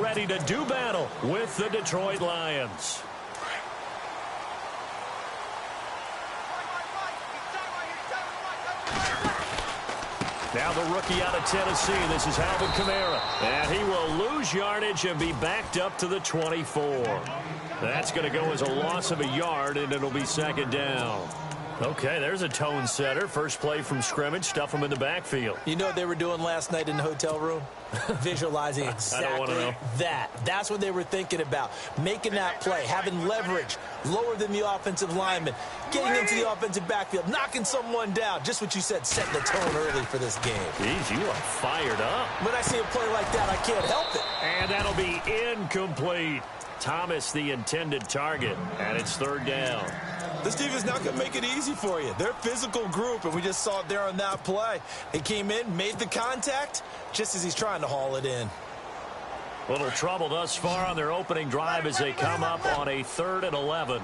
ready to do battle with the Detroit Lions. Now the rookie out of Tennessee, this is Alvin Kamara. And he will lose yardage and be backed up to the 24. That's going to go as a loss of a yard, and it'll be second down. Okay, there's a tone setter. First play from scrimmage, stuff them in the backfield. You know what they were doing last night in the hotel room? Visualizing exactly that. That's what they were thinking about. Making that play, having leverage, lower than the offensive lineman, getting into the offensive backfield, knocking someone down. Just what you said, setting the tone early for this game. Jeez, you are fired up. When I see a play like that, I can't help it. And that'll be incomplete. Thomas, the intended target, and it's third down. This defense not going to make it easy for you. They're a physical group, and we just saw it there on that play. They came in, made the contact, just as he's trying to haul it in. Little trouble thus far on their opening drive as they come up on a 3rd and 11.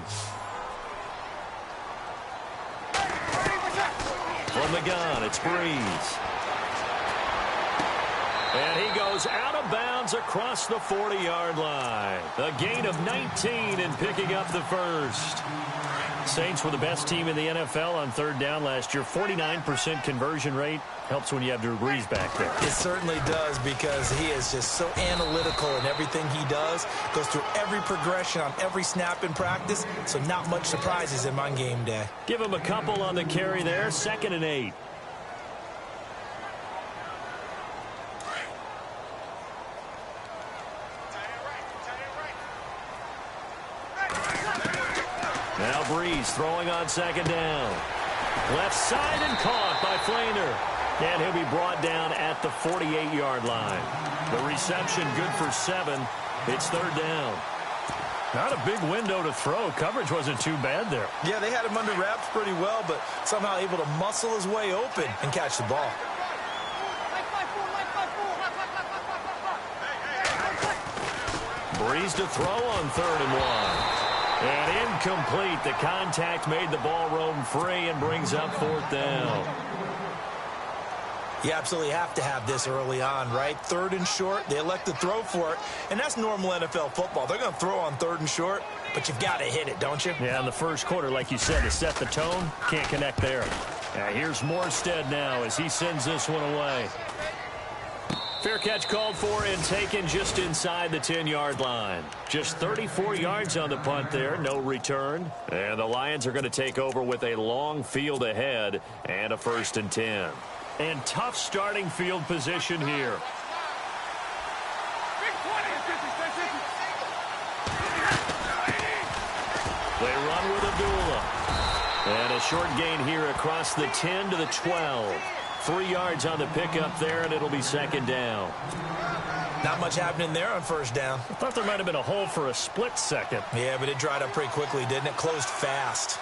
From the gun, it's Breeze. And he goes out of bounds across the 40-yard line. A gain of 19 and picking up the first. Saints were the best team in the NFL on third down last year. 49% conversion rate. Helps when you have Drew Brees back there. It certainly does, because he is just so analytical in everything he does. Goes through every progression on every snap in practice, so not much surprises him on game day. Give him a couple on the carry there. 2nd and 8. Now Breeze throwing on 2nd down. Left side and caught by Flainer. And he'll be brought down at the 48-yard line. The reception good for 7. It's third down. Not a big window to throw. Coverage wasn't too bad there. Yeah, they had him under wraps pretty well, but somehow able to muscle his way open and catch the ball. Breeze to throw on 3rd and 1. And incomplete. The contact made the ball roam free and brings up 4th down. You absolutely have to have this early on, right? 3rd and short, they elect to throw for it, and that's normal NFL football. They're going to throw on 3rd and short, but you've got to hit it, don't you? Yeah, in the first quarter, like you said, to set the tone, can't connect there. Here's Morstead now as he sends this one away. Fair catch called for and taken just inside the 10-yard line. Just 34 yards on the punt there, no return. And the Lions are going to take over with a long field ahead and a 1st and 10. And tough starting field position here. They run with Abdullah. And a short gain here across the 10 to the 12. 3 yards on the pickup there, and it'll be 2nd down. Not much happening there on 1st down. I thought there might have been a hole for a split second. Yeah, but it dried up pretty quickly, didn't it? Closed fast.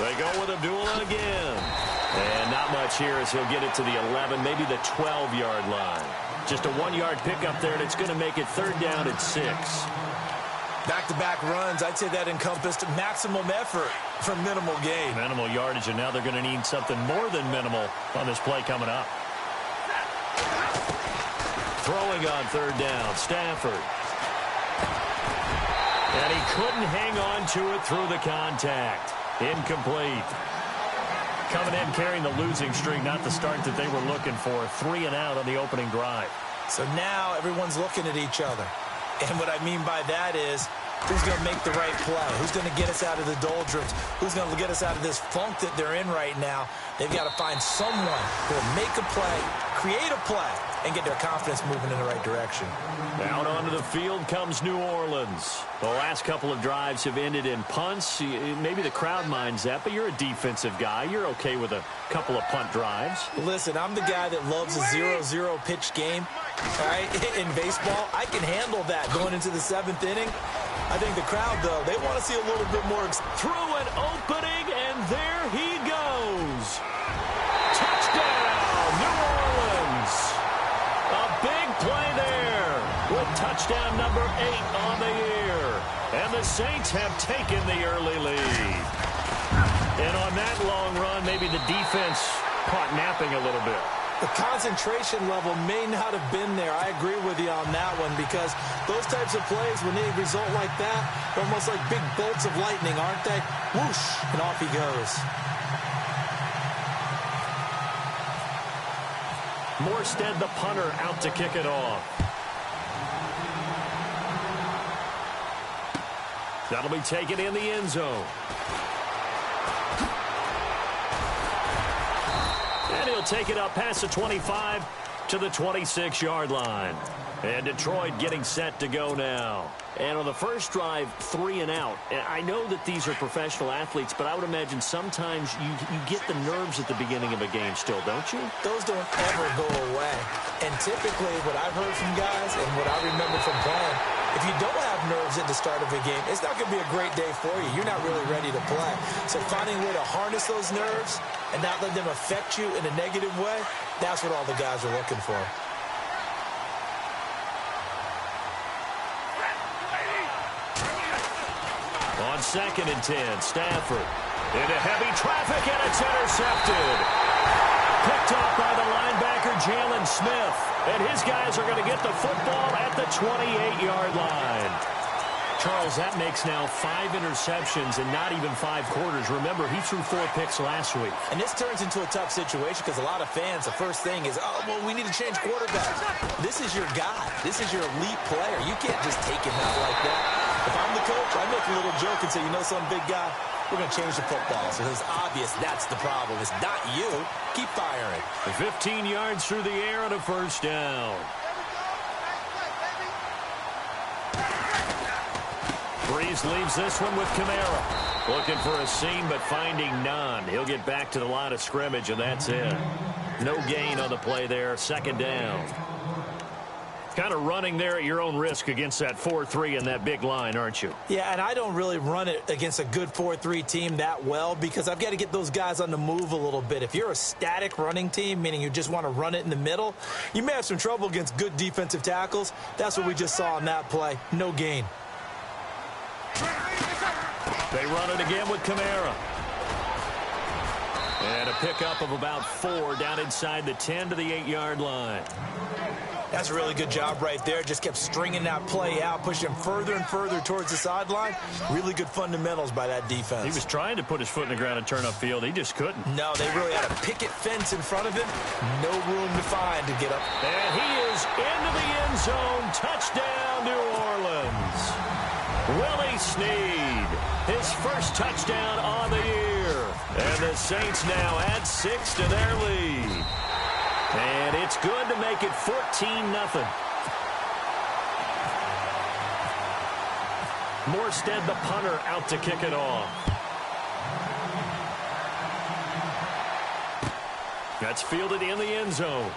They go with Abdullah again. And not much here as he'll get it to the 11, maybe the 12-yard line. Just a 1-yard pickup there, and it's going to make it 3rd down at 6. Back-to-back runs, I'd say that encompassed maximum effort for minimal gain. Minimal yardage, and now they're going to need something more than minimal on this play coming up. Throwing on 3rd down, Stafford. And he couldn't hang on to it through the contact. Incomplete. Coming in carrying the losing streak, not the start that they were looking for. 3 and out on the opening drive. So now everyone's looking at each other. And what I mean by that is, who's going to make the right play? Who's going to get us out of the doldrums? Who's going to get us out of this funk that they're in right now? They've got to find someone who will make a play, create a play, and get their confidence moving in the right direction. Out onto the field comes New Orleans. The last couple of drives have ended in punts. Maybe the crowd minds that, but you're a defensive guy. You're okay with a couple of punt drives. Listen, I'm the guy that loves a 0-0 pitch game. All right, in baseball, I can handle that going into the 7th inning. I think the crowd, though, they want to see a little bit more. Through an opening, and there he goes. Touchdown, New Orleans. A big play there with touchdown number 8 on the year. And the Saints have taken the early lead. And on that long run, maybe the defense caught napping a little bit. The concentration level may not have been there. I agree with you on that one because those types of plays, when they result like that, they're almost like big bolts of lightning, aren't they? Whoosh, and off he goes. Morstead, the punter, out to kick it off. That'll be taken in the end zone. And he'll take it up past the 25 to the 26-yard line. And Detroit getting set to go now. And on the first drive, 3 and out. And I know that these are professional athletes, but I would imagine sometimes you get the nerves at the beginning of a game still, don't you? Those don't ever go away. And typically what I've heard from guys and what I remember from playing, if you don't have nerves at the start of a game, it's not going to be a great day for you. You're not really ready to play. So finding a way to harness those nerves and not let them affect you in a negative way, that's what all the guys are looking for. On 2nd and 10, Stafford into heavy traffic, and it's intercepted. Picked off by the linebacker, Jalen Smith. And his guys are going to get the football at the 28-yard line. Charles, that makes now 5 interceptions and not even 5 quarters. Remember, he threw 4 picks last week. And this turns into a tough situation because a lot of fans, the first thing is, oh, well, we need to change quarterbacks. This is your guy. This is your elite player. You can't just take him out like that. If I'm the coach, I make a little joke and say, you know some big guy, we're going to change the football. So it's obvious that's the problem. It's not you. Keep firing. 15 yards through the air and a first down. Breeze leaves this one with Kamara. Looking for a seam, but finding none. He'll get back to the line of scrimmage, and that's it. No gain on the play there. 2nd down. Kind of running there at your own risk against that 4-3 and that big line, aren't you? Yeah, and I don't really run it against a good 4-3 team that well because I've got to get those guys on the move a little bit. If you're a static running team, meaning you just want to run it in the middle, you may have some trouble against good defensive tackles. That's what we just saw on that play. No gain. They run it again with Kamara. And a pickup of about 4 down inside the 10 to the 8-yard line. That's a really good job right there. Just kept stringing that play out, pushing him further and further towards the sideline. Really good fundamentals by that defense. He was trying to put his foot in the ground and turn upfield. He just couldn't. No, they really had a picket fence in front of him. No room to find to get up. And he is into the end zone. Touchdown, New Orleans. Willie Snead, his first touchdown on the year. And the Saints now add 6 to their lead. And it's good to make it 14-0. Morstead, the punter, out to kick it off. That's fielded in the end zone.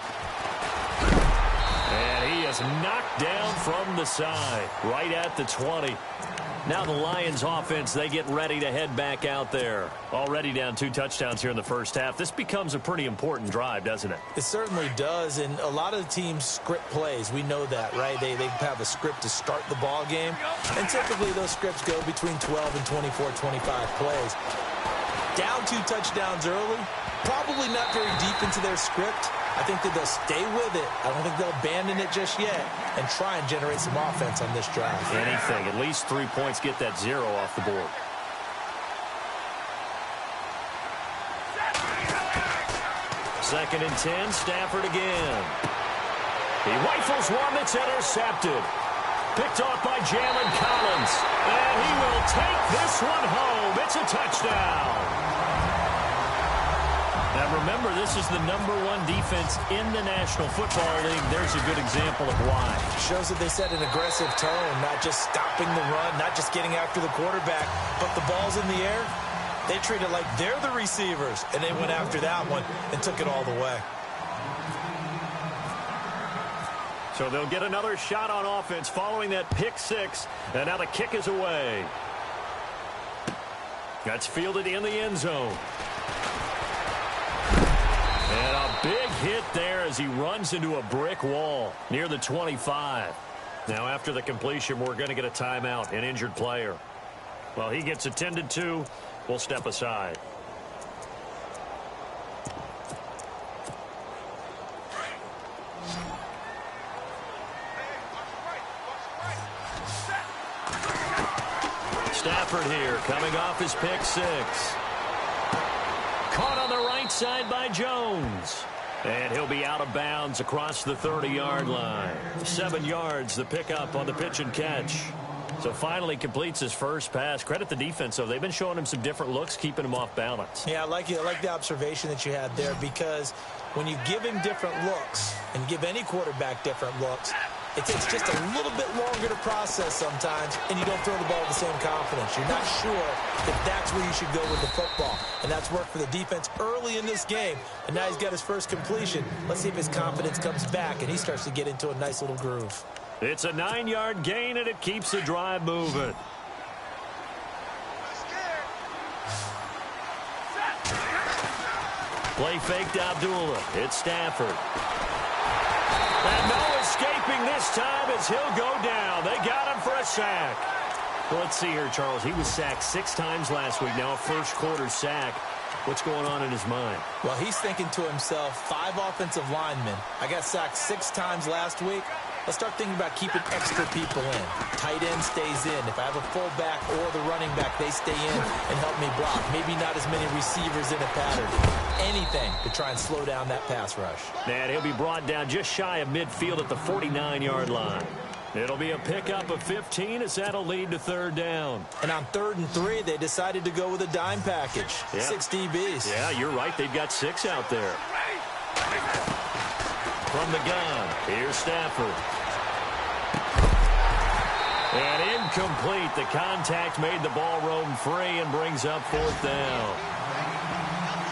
And he is knocked down from the side, right at the 20. Now the Lions offense, they get ready to head back out there. Already down 2 touchdowns here in the first half. This becomes a pretty important drive, doesn't it? It certainly does, and a lot of the teams script plays. We know that, right? They have a script to start the ball game, and typically those scripts go between 12 and 24, 25 plays. Down 2 touchdowns early, probably not very deep into their script. I think that they'll stay with it. I don't think they'll abandon it just yet and try and generate some offense on this drive. Anything. At least 3 points, get that 0 off the board. Second and 10, Stafford again. He rifles one that's intercepted. Picked off by Jalen Collins. And he will take this one home. It's a touchdown. Now, remember, this is the #1 defense in the National Football League. There's a good example of why. Shows that they set an aggressive tone, not just stopping the run, not just getting after the quarterback, but the ball's in the air. They treat it like they're the receivers, and they went after that one and took it all the way. So they'll get another shot on offense following that pick 6, and now the kick is away. That's fielded in the end zone. And a big hit there as he runs into a brick wall near the 25. Now, after the completion, we're going to get a timeout, an injured player. Well, he gets attended to. We'll step aside. Stafford here, coming off his pick six. Caught on the right side by Jones. And he'll be out of bounds across the 30-yard line. 7 yards, the pickup on the pitch and catch. So finally completes his first pass. Credit the defense, though. They've been showing him some different looks, keeping him off balance. Yeah, I like the observation that you had there, because when you give him different looks and give any quarterback different looks, it takes just a little bit longer to process sometimes, and you don't throw the ball with the same confidence. You're not sure if that's where you should go with the football. And that's worked for the defense early in this game. And now he's got his first completion. Let's see if his confidence comes back and he starts to get into a nice little groove. It's a 9-yard gain, and it keeps the drive moving. Play fake to Abdullah. It's Stafford. And no escaping this time as he'll go down. They got him for a sack. Well, let's see here, Charles. He was sacked 6 times last week. Now a first-quarter sack. What's going on in his mind? Well, he's thinking to himself, 5 offensive linemen. I got sacked 6 times last week. Let's start thinking about keeping extra people in. Tight end stays in. If I have a fullback or the running back, they stay in and help me block. Maybe not as many receivers in a pattern. Anything to try and slow down that pass rush. And he'll be brought down just shy of midfield at the 49-yard line. It'll be a pickup of 15 as that'll lead to third down. And on 3rd and 3, they decided to go with a dime package. Yep. 6 DBs. Yeah, you're right. They've got 6 out there. From the gun, here's Stafford. And incomplete. The contact made the ball roam free and brings up 4th down.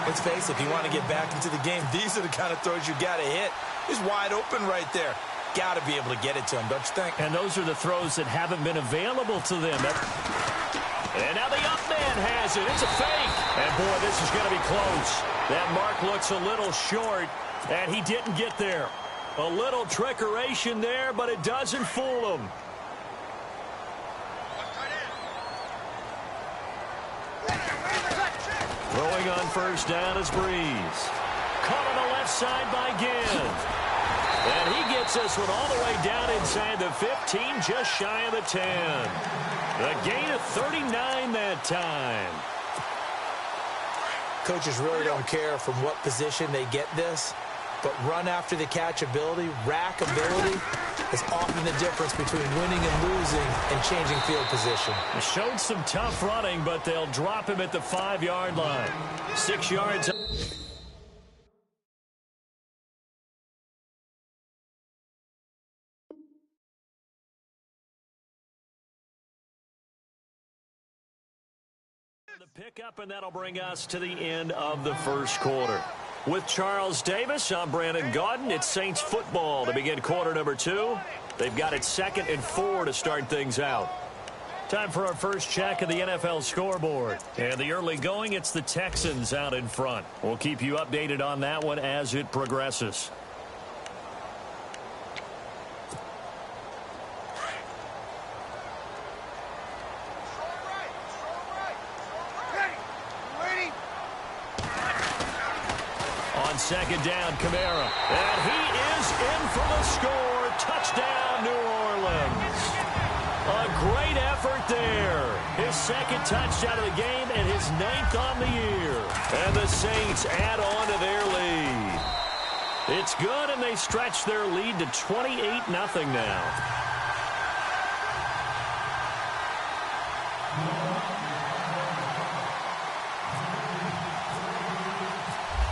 Let's face it, if you want to get back into the game, these are the kind of throws you got to hit. He's wide open right there. Got to be able to get it to him, don't you think? And those are the throws that haven't been available to them. And now the up man has it. It's a fake. And, boy, this is going to be close. That mark looks a little short, and he didn't get there. A little trickeration there, but it doesn't fool him. Throwing on first down is Breeze. Caught on the left side by Ginn. And he gets this one all the way down inside the 15, just shy of the 10. A gain of 39 that time. Coaches really don't care from what position they get this, but run after the catch ability, rack ability, is often the difference between winning and losing and changing field position. It showed some tough running, but they'll drop him at the 5-yard line. 6 yards. The pickup, and that'll bring us to the end of the first quarter. With Charles Davis, I'm Brandon Gaudin. It's Saints football to begin quarter number 2. They've got it 2nd and 4 to start things out. Time for our first check of the NFL scoreboard. And the early going, it's the Texans out in front. We'll keep you updated on that one as it progresses. Second down, Kamara. And he is in for the score. Touchdown, New Orleans. A great effort there. His 2nd touchdown of the game and his 9th on the year. And the Saints add on to their lead. It's good, and they stretch their lead to 28-0 now.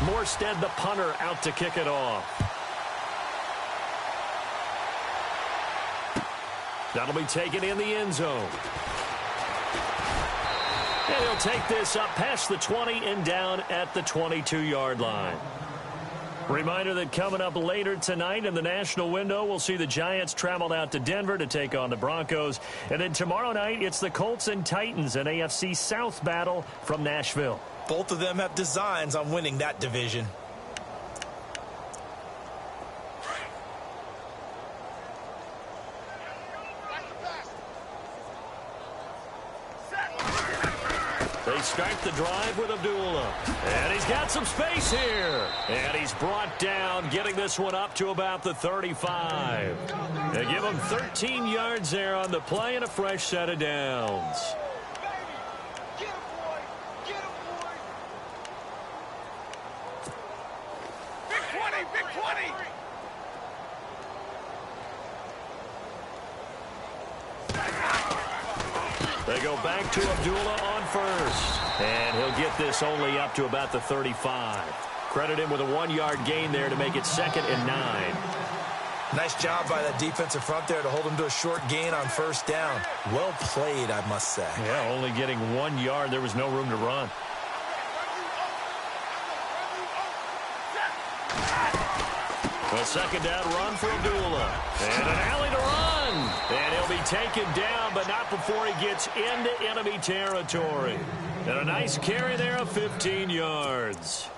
Morstead, the punter, out to kick it off. That'll be taken in the end zone. And he'll take this up past the 20 and down at the 22-yard line. Reminder that coming up later tonight in the national window, we'll see the Giants travel out to Denver to take on the Broncos. And then tomorrow night, it's the Colts and Titans, an AFC South battle from Nashville. Both of them have designs on winning that division. They start the drive with Abdullah. And he's got some space here. And he's brought down, getting this one up to about the 35. They give him 13 yards there on the play and a fresh set of downs. They go back to Abdullah on first. And he'll get this only up to about the 35. Credit him with a 1-yard gain there to make it 2nd and 9. Nice job by that defensive front there to hold him to a short gain on first down. Well played, I must say. Yeah, only getting 1 yard. There was no room to run. A second down run for Abdullah. And an alley to run. And he'll be taken down, but not before he gets into enemy territory. And a nice carry there of 15 yards.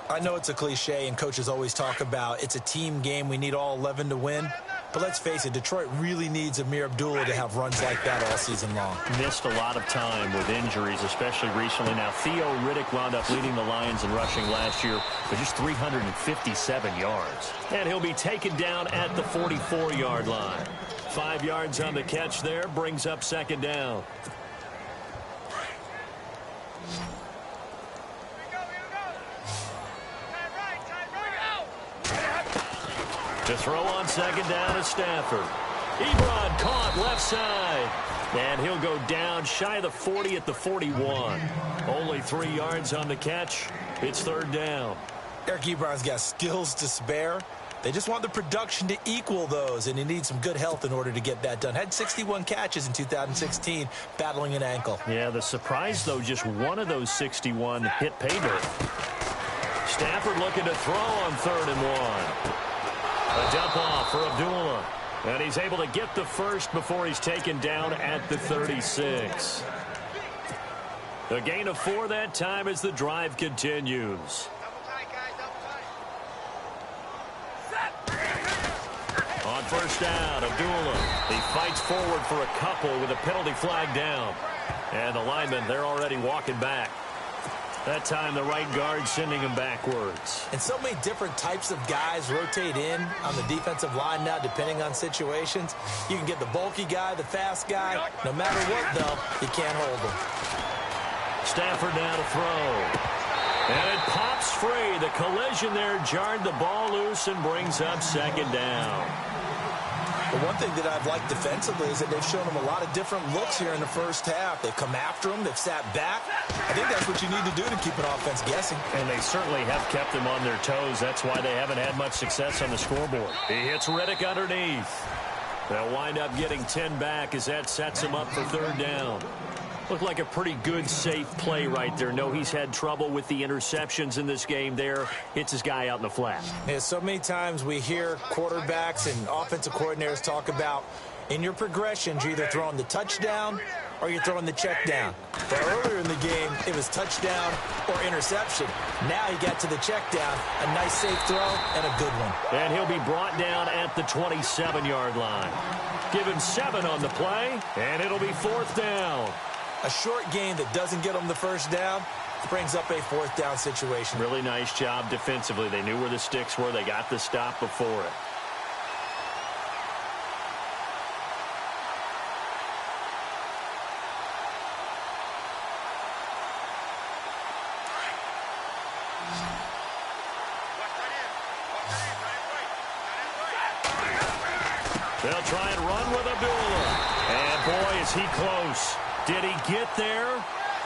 I know it's a cliche, and coaches always talk about it's a team game. We need all 11 to win. But let's face it, Detroit really needs Amir Abdullah to have runs like that all season long. Missed a lot of time with injuries, especially recently. Now, Theo Riddick wound up leading the Lions in rushing last year for just 357 yards. And he'll be taken down at the 44-yard line. 5 yards on the catch there, brings up 2nd down. To throw on 2nd down is Stafford. Ebron caught left side. And he'll go down shy of the 40 at the 41. Only 3 yards on the catch. It's 3rd down. Eric Ebron's got skills to spare. They just want the production to equal those, and he needs some good health in order to get that done. Had 61 catches in 2016, battling an ankle. Yeah, the surprise, though, just one of those 61 hit pay dirt. Stafford looking to throw on 3rd and 1. A dump off for Abdullah. And he's able to get the first before he's taken down at the 36. A gain of 4 that time as the drive continues. On first down, Abdullah. He fights forward for a couple with a penalty flag down. And the linemen, they're already walking back. That time, the right guard sending him backwards. And so many different types of guys rotate in on the defensive line now, depending on situations. You can get the bulky guy, the fast guy. No matter what, though, you can't hold him. Stafford now to throw. And it pops free. The collision there jarred the ball loose and brings up 2nd down. The one thing that I've liked defensively is that they've shown him a lot of different looks here in the first half. They've come after him. They've sat back. I think that's what you need to do to keep an offense guessing. And they certainly have kept them on their toes. That's why they haven't had much success on the scoreboard. He hits Riddick underneath. They'll wind up getting 10 back as that sets him up for 3rd down. Looked like a pretty good, safe play right there. No, he's had trouble with the interceptions in this game there. Hits his guy out in the flat. Yeah, so many times we hear quarterbacks and offensive coordinators talk about in your progressions, you're either throwing the touchdown or you're throwing the check down. But earlier in the game, it was touchdown or interception. Now he got to the check down, a nice safe throw and a good one. And he'll be brought down at the 27-yard line. Give him 7 on the play, and it'll be 4th down. A short gain that doesn't get them the first down brings up a 4th down situation. Really nice job defensively. They knew where the sticks were. They got the stop before it. They'll try and run with Abdullah. And boy, is he close. Did he get there?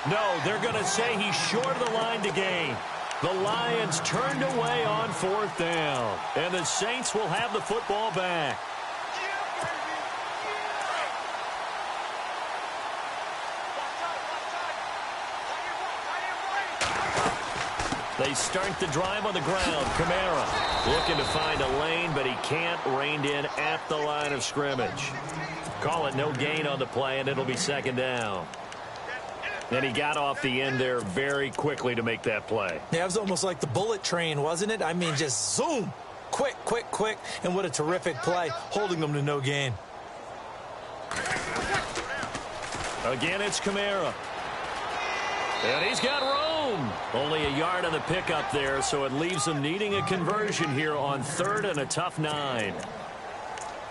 No, they're going to say he's short of the line to gain. The Lions turned away on 4th down. And the Saints will have the football back. They start the drive on the ground. Kamara looking to find a lane, but he can't. Reined in at the line of scrimmage. Call it no gain on the play, and it'll be 2nd down. And he got off the end there very quickly to make that play. Yeah, it was almost like the bullet train, wasn't it? I mean, just zoom. Quick, quick, quick. And what a terrific play, holding them to no gain. Again, it's Kamara. And he's got room. Only a yard on the pickup there, so it leaves them needing a conversion here on 3rd and a tough 9.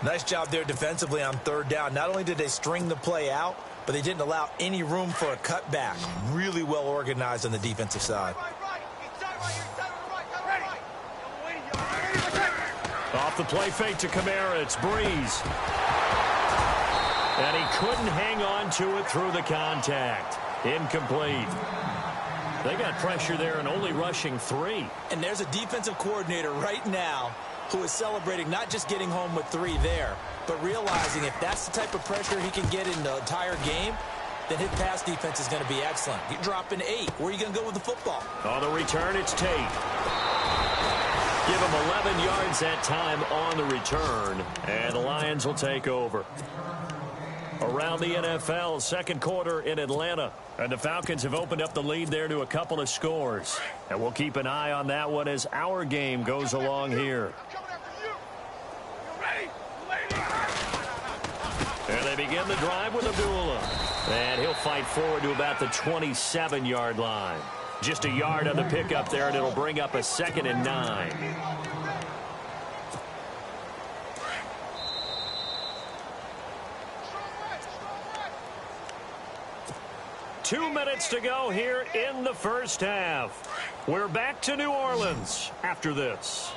Nice job there defensively on 3rd down. Not only did they string the play out, but they didn't allow any room for a cutback. Really well organized on the defensive side. Off the play fake to Kamara. It's Breeze. And he couldn't hang on to it through the contact. Incomplete. They got pressure there and only rushing 3. And there's a defensive coordinator right now who is celebrating not just getting home with 3 there, but realizing if that's the type of pressure he can get in the entire game, then his pass defense is going to be excellent. You're dropping 8. Where are you going to go with the football? On the return, it's Tate. Give him 11 yards that time on the return, and the Lions will take over. Around the NFL, second quarter in Atlanta. And the Falcons have opened up the lead there to a couple of scores. And we'll keep an eye on that one as our game goes along here. And they begin the drive with Abdullah. And he'll fight forward to about the 27-yard line. Just a yard on the pickup there, and it'll bring up a 2nd and 9. 2 minutes to go here in the first half. We're back to New Orleans after this.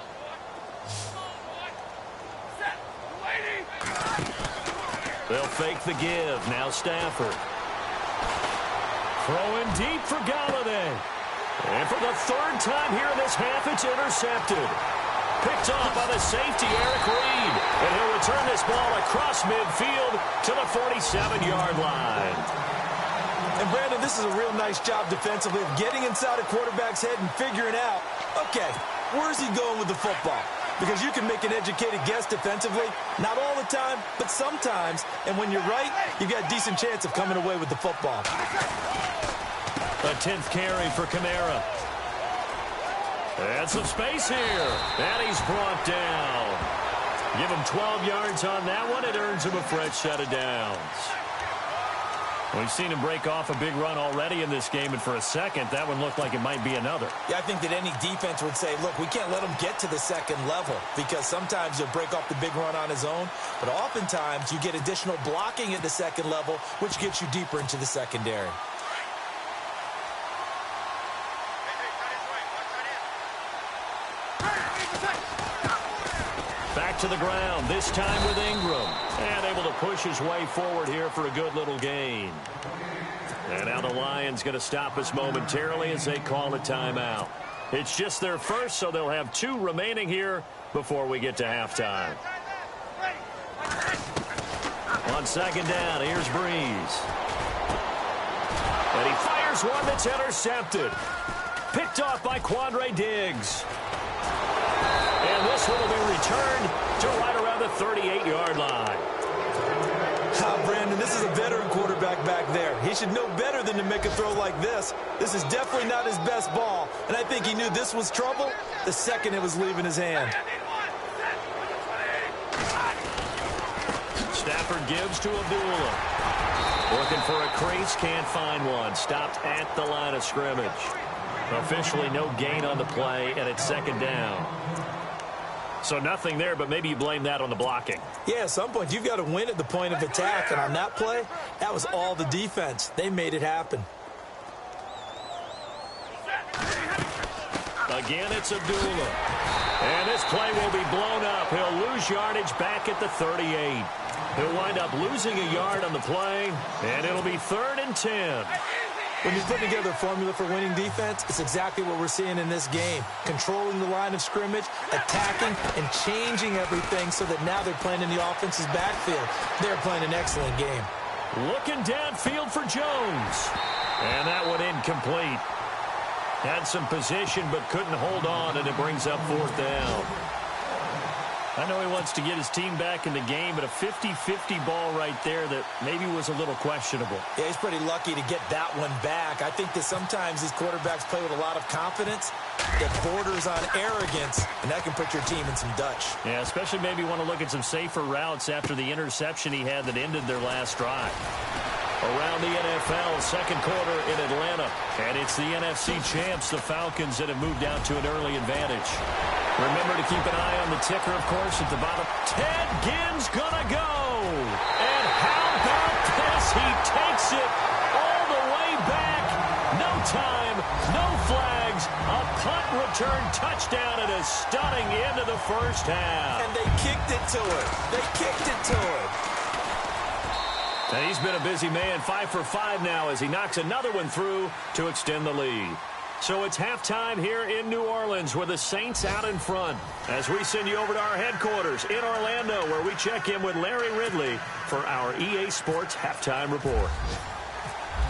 They'll fake the give. Now Stafford. Throwing deep for Galladay. And for the 3rd time here in this half, it's intercepted. Picked off by the safety, Eric Reed. And he'll return this ball across midfield to the 47-yard line. And, Brandon, this is a real nice job defensively of getting inside a quarterback's head and figuring out, okay, where's he going with the football? Because you can make an educated guess defensively, not all the time, but sometimes. And when you're right, you've got a decent chance of coming away with the football. A 10th carry for Kamara. And some space here. And he's brought down. Give him 12 yards on that one. It earns him a fresh set of downs. We've seen him break off a big run already in this game, and for a second, that one looked like it might be another. Yeah, I think that any defense would say, look, we can't let him get to the second level, because sometimes he'll break off the big run on his own, but oftentimes you get additional blocking at the second level, which gets you deeper into the secondary. Back to the ground, this time with Ingram. And able to push his way forward here for a good little gain. And now the Lions going to stop us momentarily as they call a timeout. It's just their first, so they'll have 2 remaining here before we get to halftime. On second down, here's Breeze. And he fires one that's intercepted. Picked off by Quandre Diggs. And this one will be returned to right around the 38-yard line. Brandon, this is a veteran quarterback back there. He should know better than to make a throw like this. This is definitely not his best ball, and I think he knew this was trouble the second it was leaving his hand. Stafford gives to Abdullah. Looking for a crease, can't find one. Stopped at the line of scrimmage. Officially no gain on the play, and it's second down. So nothing there, but maybe you blame that on the blocking. Yeah, at some point you've got to win at the point of attack, and on that play, that was all the defense. They made it happen. Again, it's Abdullah. And this play will be blown up. He'll lose yardage back at the 38. He'll wind up losing a yard on the play, and it'll be 3rd and 10. When you put together a formula for winning defense, it's exactly what we're seeing in this game. Controlling the line of scrimmage, attacking, and changing everything so that now they're playing in the offense's backfield. They're playing an excellent game. Looking downfield for Jones. And that one incomplete. Had some position but couldn't hold on, and it brings up 4th down. I know he wants to get his team back in the game, but a 50-50 ball right there that maybe was a little questionable. Yeah, he's pretty lucky to get that one back. I think that sometimes these quarterbacks play with a lot of confidence that borders on arrogance, and that can put your team in some Dutch. Yeah, especially maybe want to look at some safer routes after the interception he had that ended their last drive. Around the NFL, second quarter in Atlanta. And it's the NFC champs, the Falcons, that have moved out to an early advantage. Remember to keep an eye on the ticker, of course, at the bottom. Ted Ginn's gonna go. And how about this? He takes it all the way back. No time, no flags. A punt return touchdown and a stunning end of the first half. And they kicked it to him. They kicked it to him. And he's been a busy man, 5 for 5 now as he knocks another one through to extend the lead. So it's halftime here in New Orleans with the Saints out in front as we send you over to our headquarters in Orlando where we check in with Larry Ridley for our EA Sports Halftime Report.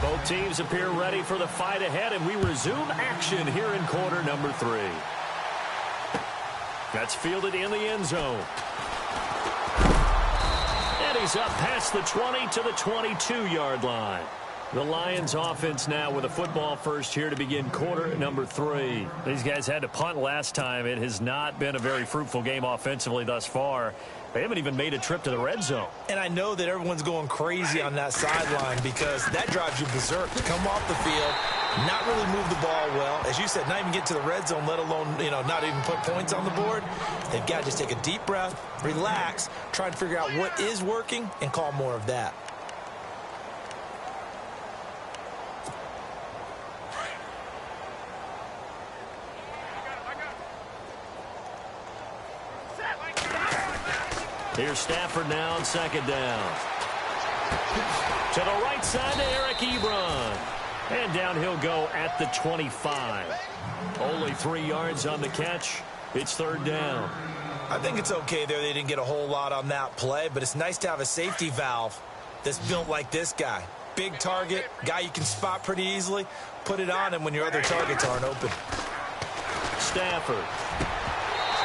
Both teams appear ready for the fight ahead, and we resume action here in quarter number 3. That's fielded in the end zone. And he's up past the 20 to the 22-yard line. The Lions offense now with a football first here to begin quarter number 3. These guys had to punt last time. It has not been a very fruitful game offensively thus far. They haven't even made a trip to the red zone. And I know that everyone's going crazy on that sideline because that drives you berserk to come off the field, not really move the ball well. As you said, not even get to the red zone, let alone, not even put points on the board. They've got to just take a deep breath, relax, try and figure out what is working, and call more of that. Here's Stafford now on second down. To the right side to Eric Ebron. And down he'll go at the 25. Only 3 yards on the catch. It's third down. I think it's okay there. They didn't get a whole lot on that play, but it's nice to have a safety valve that's built like this guy. Big target, guy you can spot pretty easily. Put it on him when your other targets aren't open. Stafford.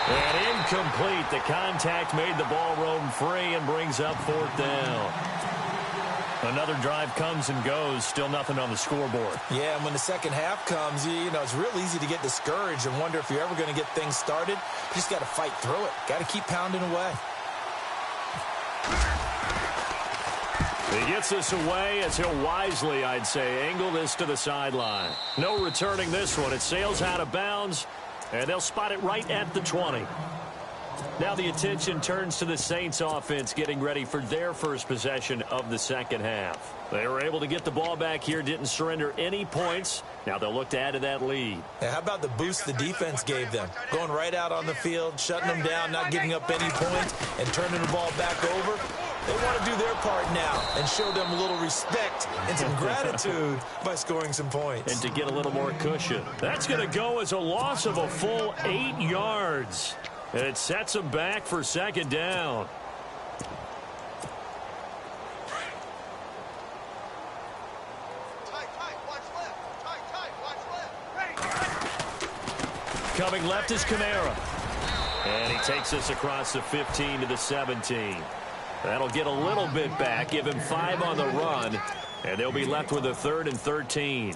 And incomplete. The contact made the ball roam free and brings up fourth down. Another drive comes and goes. Still nothing on the scoreboard. Yeah, and when the second half comes, it's real easy to get discouraged and wonder if you're ever going to get things started. You just got to fight through it. Got to keep pounding away. He gets this away as he'll wisely, I'd say, angle this to the sideline. No returning this one. It sails out of bounds. And they'll spot it right at the 20. Now the attention turns to the Saints offense getting ready for their first possession of the second half. They were able to get the ball back here, didn't surrender any points. Now they'll look to add to that lead. Yeah, how about the boost the defense gave them? Going right out on the field, shutting them down, not giving up any points, and turning the ball back over. They want to do their part now and show them a little respect and some gratitude by scoring some points. And to get a little more cushion. That's going to go as a loss of a full 8 yards. And it sets them back for second down. Coming left is Kamara. And he takes us across the 15 to the 17. That'll get a little bit back, give him 5 on the run, and they'll be left with a 3rd and 13.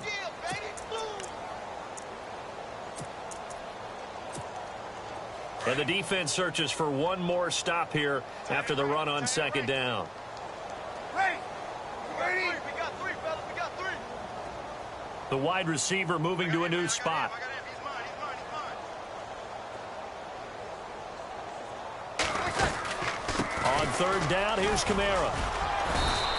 And the defense searches for one more stop here after the run on second down. The wide receiver moving to a new spot. On third down, here's Kamara.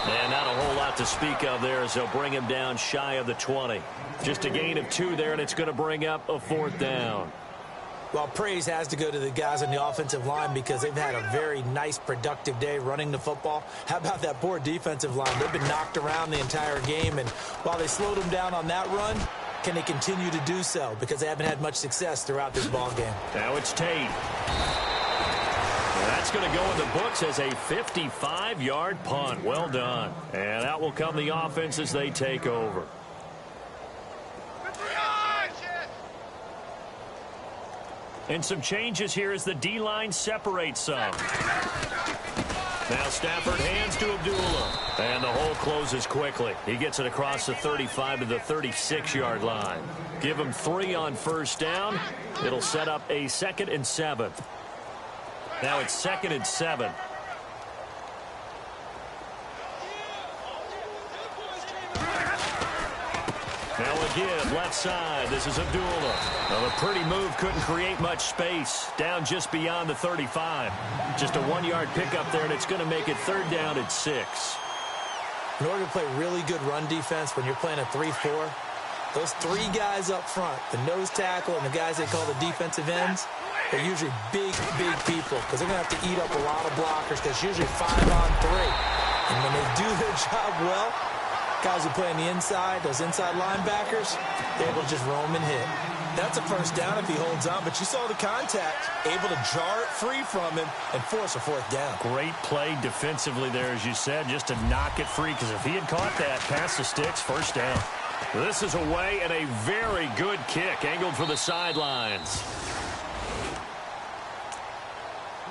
And not a whole lot to speak of there as they'll bring him down shy of the 20. Just a gain of 2 there, and it's going to bring up a 4th down. Well, praise has to go to the guys on the offensive line because they've had a very nice, productive day running the football. How about that poor defensive line? They've been knocked around the entire game, and while they slowed them down on that run, can they continue to do so? Because they haven't had much success throughout this ball game. Now it's Tate. That's going to go in the books as a 55-yard punt. Well done. And out will come the offense as they take over. And some changes here as the D-line separates some. Now Stafford hands to Abdullah. And the hole closes quickly. He gets it across the 35 to the 36-yard line. Give him 3 on first down. It'll set up a 2nd and 7. Now it's 2nd and 7. Now again, left side. This is Abdullah. Well, a pretty move, couldn't create much space. Down just beyond the 35. Just a 1-yard pickup there, and it's going to make it 3rd down at 6. In order to play really good run defense when you're playing a 3-4, those 3 guys up front, the nose tackle and the guys they call the defensive ends, they're usually big, big people because they're going to have to eat up a lot of blockers because usually 5 on 3. And when they do their job well, guys who play on the inside, those inside linebackers, they're able to just roam and hit. That's a first down if he holds on, but you saw the contact, able to jar it free from him and force a fourth down. Great play defensively there, as you said, just to knock it free, because if he had caught that, past the sticks, first down. This is away and a very good kick, angled for the sidelines.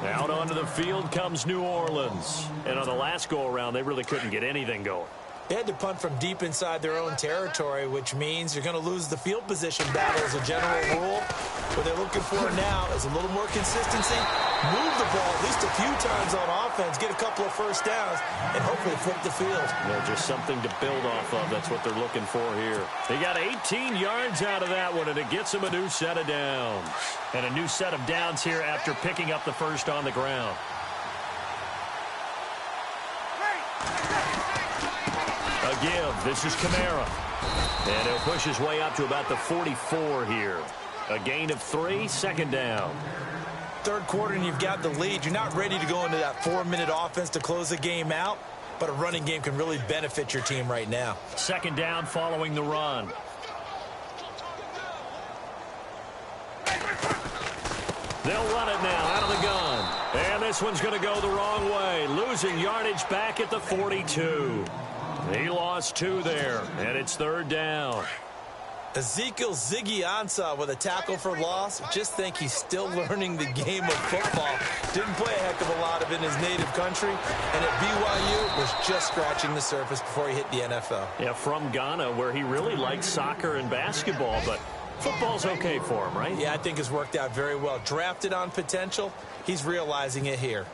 Out onto the field comes New Orleans. And on the last go-around, they really couldn't get anything going. They had to punt from deep inside their own territory, which means you're going to lose the field position battle as a general rule. What they're looking for now is a little more consistency, move the ball at least a few times on offense, get a couple of first downs, and hopefully flip the field. Just something to build off of. That's what they're looking for here. They got 18 yards out of that one, and it gets them a new set of downs. And a new set of downs here after picking up the first on the ground. A give. This is Kamara. And he'll push his way up to about the 44 here. A gain of 3, second down. Third quarter and you've got the lead. You're not ready to go into that 4-minute offense to close the game out, but a running game can really benefit your team right now. Second down following the run. They'll run it now out of the gun. And this one's going to go the wrong way. Losing yardage back at the 42. He lost 2 there, and it's third down. Ezekiel Ziggy Ansah with a tackle for loss. Just think he's still learning the game of football. Didn't play a heck of a lot of it in his native country, and at BYU was just scratching the surface before he hit the NFL. Yeah, from Ghana, where he really liked soccer and basketball, but football's okay for him, right? Yeah, I think it's worked out very well. Drafted on potential, he's realizing it here.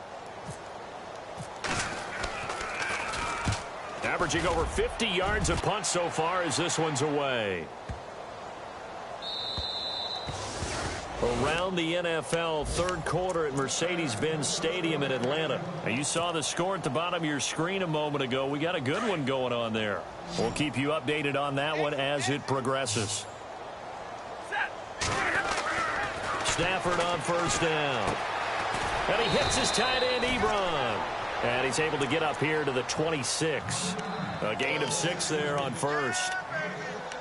Averaging over 50 yards a punt so far as this one's away. Around the NFL, third quarter at Mercedes-Benz Stadium in Atlanta. Now, you saw the score at the bottom of your screen a moment ago. We got a good one going on there. We'll keep you updated on that one as it progresses. Stafford on first down. And he hits his tight end, Ebron. And he's able to get up here to the 26. A gain of 6 there on first.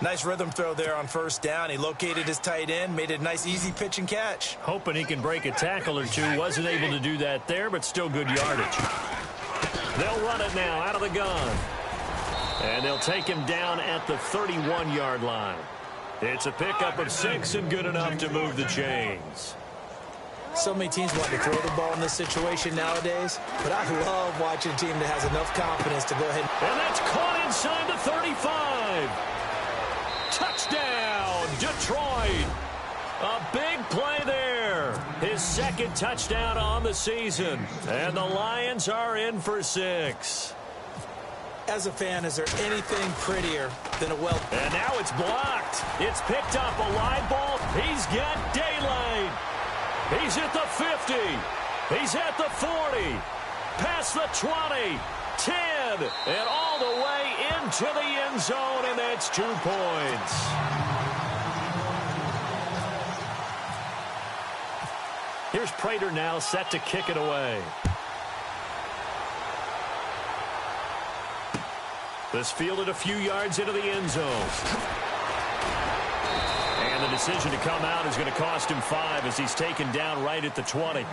Nice rhythm throw there on first down. He located his tight end, made it a nice easy pitch and catch. Hoping he can break a tackle or two. Wasn't able to do that there, but still good yardage. They'll run it now out of the gun. And they'll take him down at the 31-yard line. It's a pickup of 6 and good enough to move the chains. So many teams want to throw the ball in this situation nowadays, but I love watching a team that has enough confidence to go ahead. And that's caught inside the 35. Touchdown, Detroit. A big play there. His second touchdown on the season. And the Lions are in for 6. As a fan, is there anything prettier than a well... And now it's blocked. It's picked up, a live ball. He's got daylight. He's at the 50. He's at the 40. Past the 20. 10. And all the way into the end zone, and that's 2 points. Here's Prater now set to kick it away. This fielded a few yards into the end zone. And the decision to come out is going to cost him 5 as he's taken down right at the 20.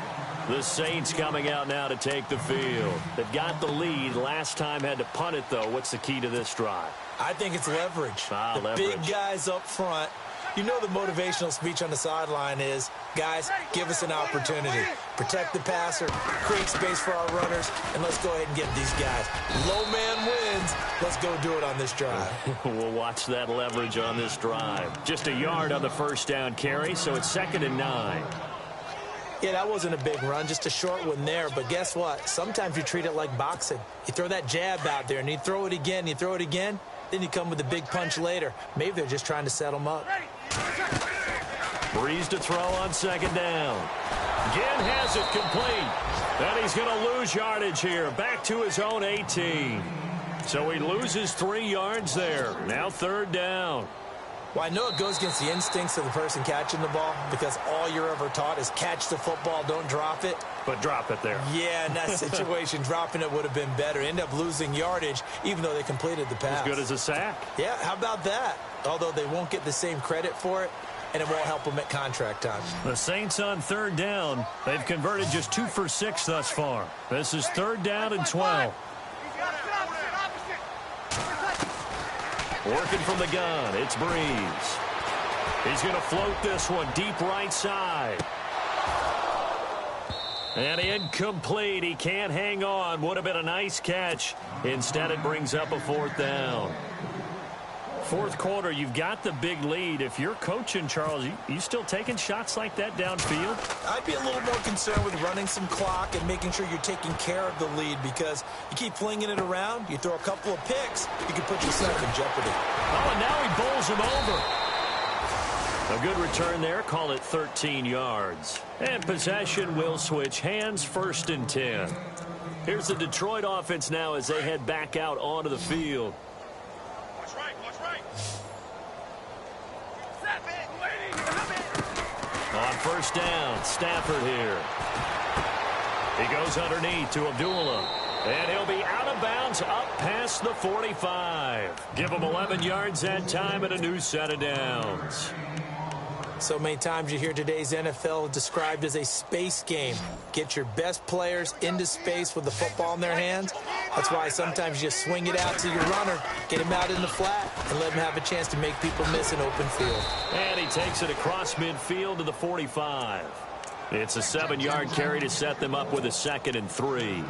The Saints coming out now to take the field. They've got the lead. Last time had to punt it, though. What's the key to this drive? I think it's leverage. The big guys up front. You know the motivational speech on the sideline is, guys, give us an opportunity. Protect the passer, create space for our runners, and let's go ahead and get these guys. Low man wins. Let's go do it on this drive. We'll watch that leverage on this drive. Just a yard on the first down carry, so it's 2nd and 9. Yeah, that wasn't a big run, just a short one there. But guess what? Sometimes you treat it like boxing. You throw that jab out there, and you throw it again, then you come with a big punch later. Maybe they're just trying to set them up. Breeze to throw on 2nd down. Ginn has it complete. And he's going to lose yardage here. Back to his own 18. So he loses 3 yards there. Now 3rd down. Well, I know it goes against the instincts of the person catching the ball because all you're ever taught is catch the football, don't drop it. But drop it there. Yeah, in that situation, dropping it would have been better. End up losing yardage, even though they completed the pass. As good as a sack. Yeah, how about that? Although they won't get the same credit for it, and it won't help them at contract time. The Saints on third down. They've converted just 2 for 6 thus far. This is 3rd down and 12. Working from the gun, it's Breeze. He's going to float this one deep right side. And incomplete. He can't hang on. Would have been a nice catch. Instead, it brings up a 4th down. 4th quarter, you've got the big lead. If you're coaching, Charles, you still taking shots like that downfield? I'd be a little more concerned with running some clock and making sure you're taking care of the lead because you keep flinging it around, you throw a couple of picks, you can put yourself in jeopardy. Oh, and now he bowls him over. A good return there. Call it 13 yards. And possession will switch hands, 1st and 10. Here's the Detroit offense now as they head back out onto the field. On 1st down, Stafford here. He goes underneath to Abdullah. And he'll be out of bounds up past the 45. Give him 11 yards that time and a new set of downs. So many times you hear today's NFL described as a space game. Get your best players into space with the football in their hands. That's why sometimes you just swing it out to your runner, get him out in the flat, and let him have a chance to make people miss an open field. And he takes it across midfield to the 45. It's a 7-yard carry to set them up with a 2nd and 3.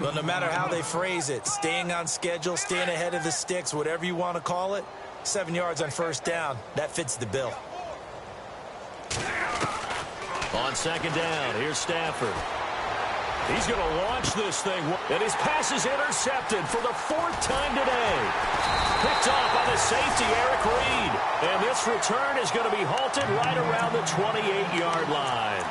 Well, no matter how they phrase it, staying on schedule, staying ahead of the sticks, whatever you want to call it, 7 yards on 1st down, that fits the bill. On 2nd down, here's Stafford. He's going to launch this thing, and his pass is intercepted for the 4th time today. Picked off by the safety, Eric Reed. And this return is going to be halted right around the 28-yard line.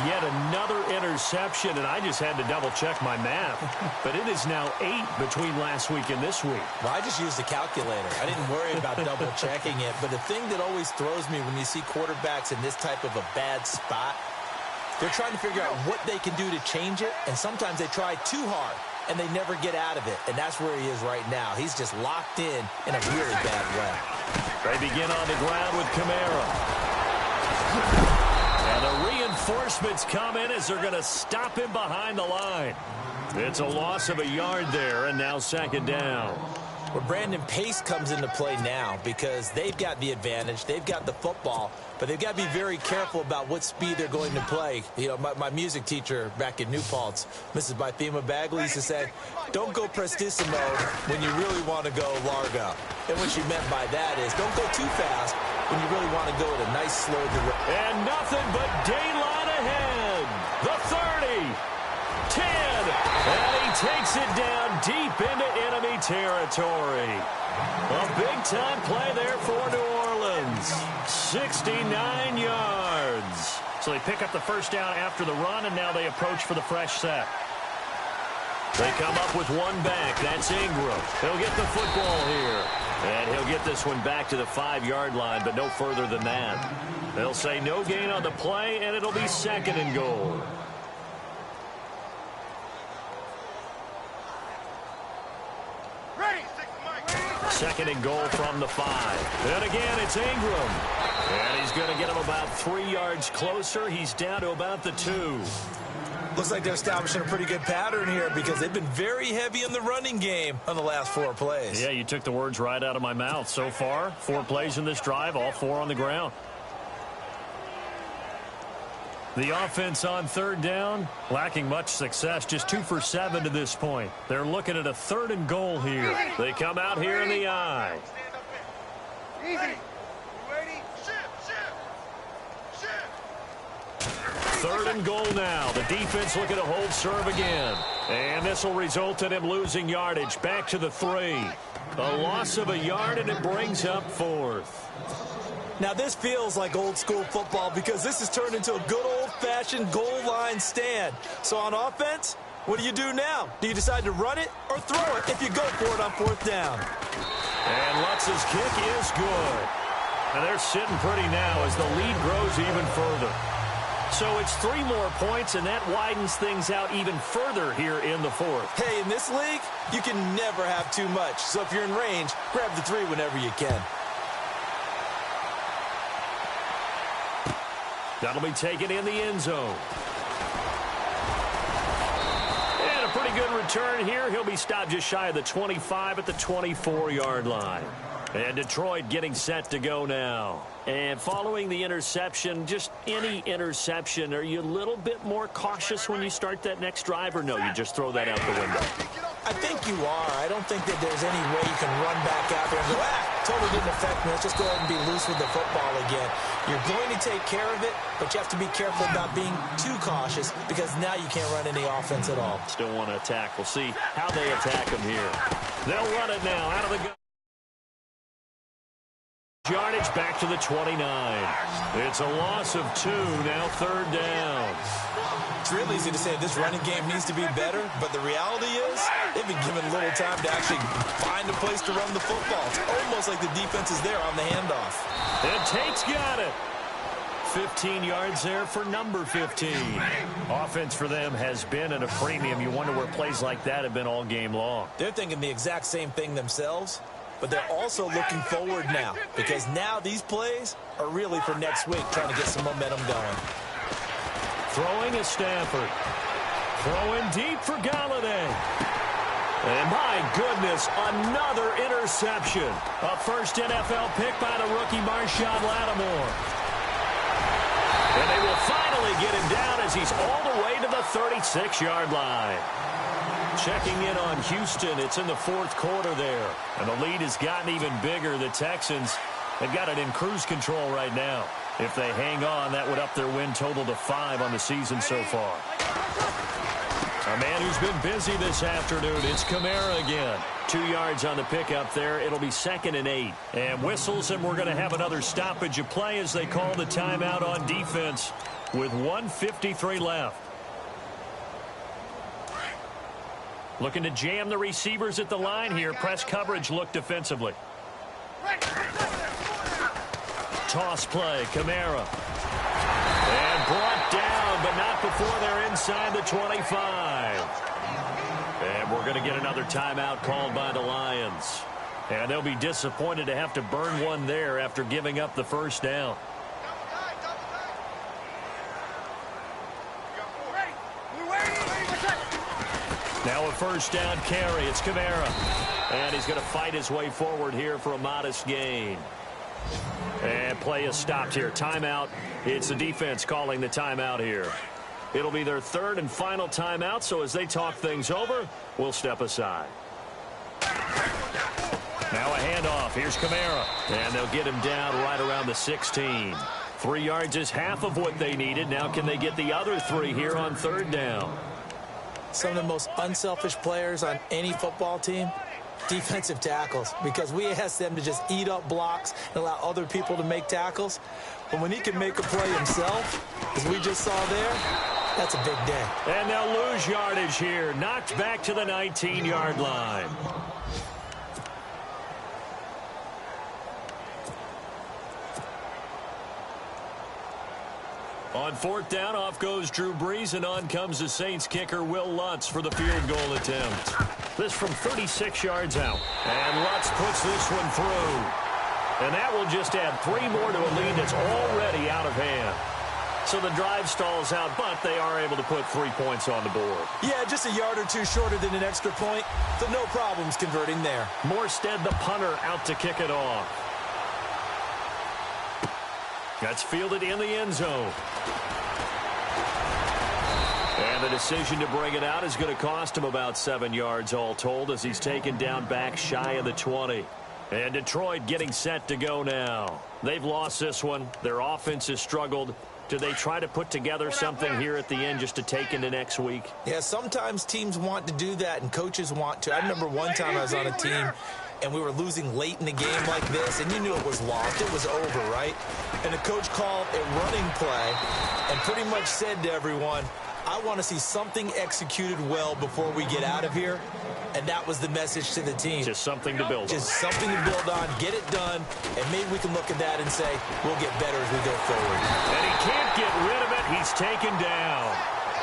Yet another interception, and I just had to double-check my math. But it is now 8 between last week and this week. Well, I just used a calculator. I didn't worry about double-checking it. But the thing that always throws me when you see quarterbacks in this type of a bad spot, they're trying to figure out what they can do to change it, and sometimes they try too hard, and they never get out of it. And that's where he is right now. He's just locked in a really bad way. They begin on the ground with Kamara. And the reinforcements come in as they're going to stop him behind the line. It's a loss of a yard there, and now 2nd down. Well, Brandon, pace comes into play now because they've got the advantage. They've got the football, but they've got to be very careful about what speed they're going to play. You know, my music teacher back in New Paltz, Mrs. Bythema Bagley, used to say, don't go prestissimo when you really want to go largo. And what she meant by that is don't go too fast when you really want to go at a nice slow direction. And nothing but daylight ahead. The 30, 10, and he takes it down deep into enemy territory. A big-time play there for New Orleans. 69 yards. So they pick up the 1st down after the run, and now they approach for the fresh set. They come up with one back. That's Ingram. He'll get the football here. And he'll get this one back to the 5-yard line, but no further than that. They'll say no gain on the play, and it'll be 2nd and goal. Second and goal from the 5. And again, it's Ingram. And he's going to get him about 3 yards closer. He's down to about the 2. Looks like they're establishing a pretty good pattern here because they've been very heavy in the running game on the last 4 plays. Yeah, you took the words right out of my mouth. So far, 4 plays in this drive, all 4 on the ground. The offense on 3rd down, lacking much success, just 2 for 7 to this point. They're looking at a 3rd and goal here. They come out here in the eye. Easy. 3rd and goal now. The defense looking to hold serve again. And this will result in him losing yardage. Back to the 3. A loss of a yard, and it brings up 4th. Now, this feels like old-school football because this has turned into a good old-fashioned goal line stand. So on offense, what do you do now? Do you decide to run it or throw it if you go for it on 4th down? And Lutz's kick is good. And they're sitting pretty now as the lead grows even further. So it's 3 more points, and that widens things out even further here in the fourth. Hey, in this league, you can never have too much. So if you're in range, grab the 3 whenever you can. That'll be taken in the end zone. And a pretty good return here. He'll be stopped just shy of the 25 at the 24-yard line. And Detroit getting set to go now. And following the interception, just any interception, are you a little bit more cautious when you start that next drive, or no, you just throw that out the window? I think you are. I don't think that there's any way you can run back out there and go, totally didn't affect me. Let's just go ahead and be loose with the football again. You're going to take care of it, but you have to be careful about being too cautious because now you can't run any offense at all. Still want to attack. We'll see how they attack him here. They'll run it now out of the gun. Yardage back to the 29. It's a loss of 2, now 3rd down. It's real easy to say this running game needs to be better, but the reality is they've been given little time to actually find a place to run the football. It's almost like the defense is there on the handoff. And Tate's got it. 15 yards there for number 15. Offense for them has been at a premium. You wonder where plays like that have been all game long. They're thinking the exact same thing themselves. But they're also looking forward now because now these plays are really for next week, trying to get some momentum going. Throwing is Stafford. Throwing deep for Galladay. And my goodness, another interception. A first NFL pick by the rookie Marshawn Lattimore. And they will finally get him down as he's all the way to the 36-yard line. Checking in on Houston. It's in the 4th quarter there. And the lead has gotten even bigger. The Texans have got it in cruise control right now. If they hang on, that would up their win total to 5 on the season so far. A man who's been busy this afternoon. It's Kamara again. 2 yards on the pickup there. It'll be 2nd and 8. And whistles, and we're going to have another stoppage of play as they call the timeout on defense with 1:53 left. Looking to jam the receivers at the line here. Press coverage look defensively. Toss play, Kamara. And brought down, but not before they're inside the 25. And we're going to get another timeout called by the Lions. And they'll be disappointed to have to burn one there after giving up the first down. Now a first down carry. It's Kamara. And he's going to fight his way forward here for a modest gain. And play is stopped here. Timeout. It's the defense calling the timeout here. It'll be their 3rd and final timeout, so as they talk things over, we'll step aside. Now a handoff. Here's Kamara. And they'll get him down right around the 16. 3 yards is half of what they needed. Now can they get the other 3 here on 3rd down? Some of the most unselfish players on any football team, defensive tackles, because we ask them to just eat up blocks and allow other people to make tackles. But when he can make a play himself, as we just saw there, that's a big day. And they'll lose yardage here. Knocked back to the 19-yard line. On 4th down, off goes Drew Brees, and on comes the Saints kicker Will Lutz for the field goal attempt. This from 36 yards out. And Lutz puts this one through. And that will just add 3 more to a lead that's already out of hand. So the drive stalls out, but they are able to put 3 points on the board. Yeah, just a yard or 2 shorter than an extra point, so no problems converting there. Morstead, the punter, out to kick it off. That's fielded in the end zone. And the decision to bring it out is going to cost him about 7 yards all told as he's taken down back shy of the 20. And Detroit getting set to go now. They've lost this one. Their offense has struggled. Do they try to put together something here at the end just to take into next week? Yeah, sometimes teams want to do that and coaches want to. I remember one time I was on a team and we were losing late in the game like this, and you knew it was lost. It was over, right? And the coach called a running play and pretty much said to everyone, I want to see something executed well before we get out of here, and that was the message to the team. Just something to build on. Just something to build on, get it done, and maybe we can look at that and say, we'll get better as we go forward. And he can't get rid of it. He's taken down.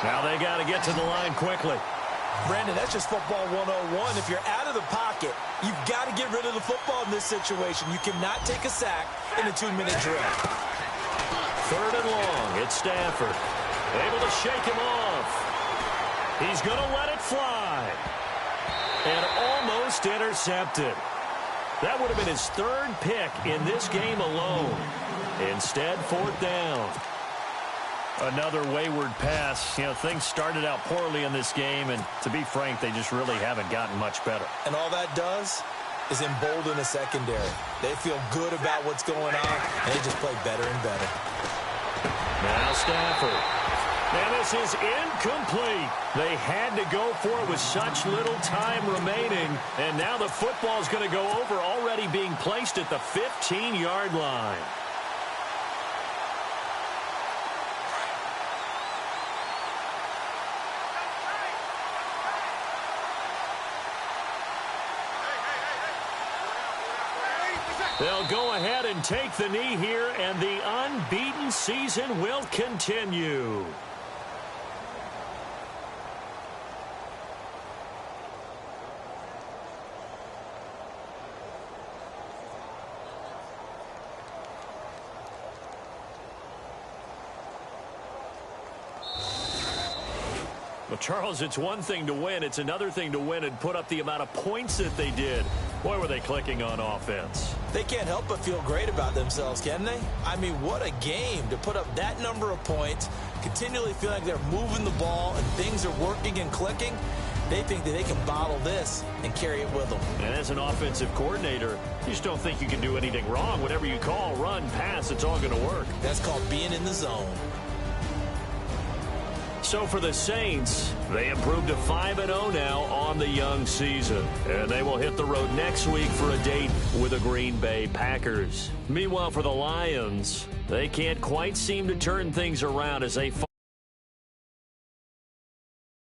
Now they got to get to the line quickly. Brandon, that's just football 101. If you're out of the pocket, you've got to get rid of the football in this situation. You cannot take a sack in a 2-minute drill. 3rd and long. It's Stafford. Able to shake him off. He's going to let it fly. And almost intercepted. That would have been his 3rd pick in this game alone. Instead, 4th down. Another wayward pass. You know, things started out poorly in this game, and to be frank, they just really haven't gotten much better. And all that does is embolden a secondary. They feel good about what's going on, and they just play better and better. Now Stafford. And this is incomplete. They had to go for it with such little time remaining, and now the football's going to go over, already being placed at the 15-yard line. They'll go ahead and take the knee here, and the unbeaten season will continue. Well, Charles, it's one thing to win. It's another thing to win and put up the amount of points that they did. Boy, were they clicking on offense. They can't help but feel great about themselves, can they? I mean, what a game to put up that number of points, continually feel like they're moving the ball and things are working and clicking. They think that they can bottle this and carry it with them. And as an offensive coordinator, you just don't think you can do anything wrong. Whatever you call, run, pass, it's all going to work. That's called being in the zone. So for the Saints, they improved to 5-0 now on the young season. And they will hit the road next week for a date with the Green Bay Packers. Meanwhile, for the Lions, they can't quite seem to turn things around as they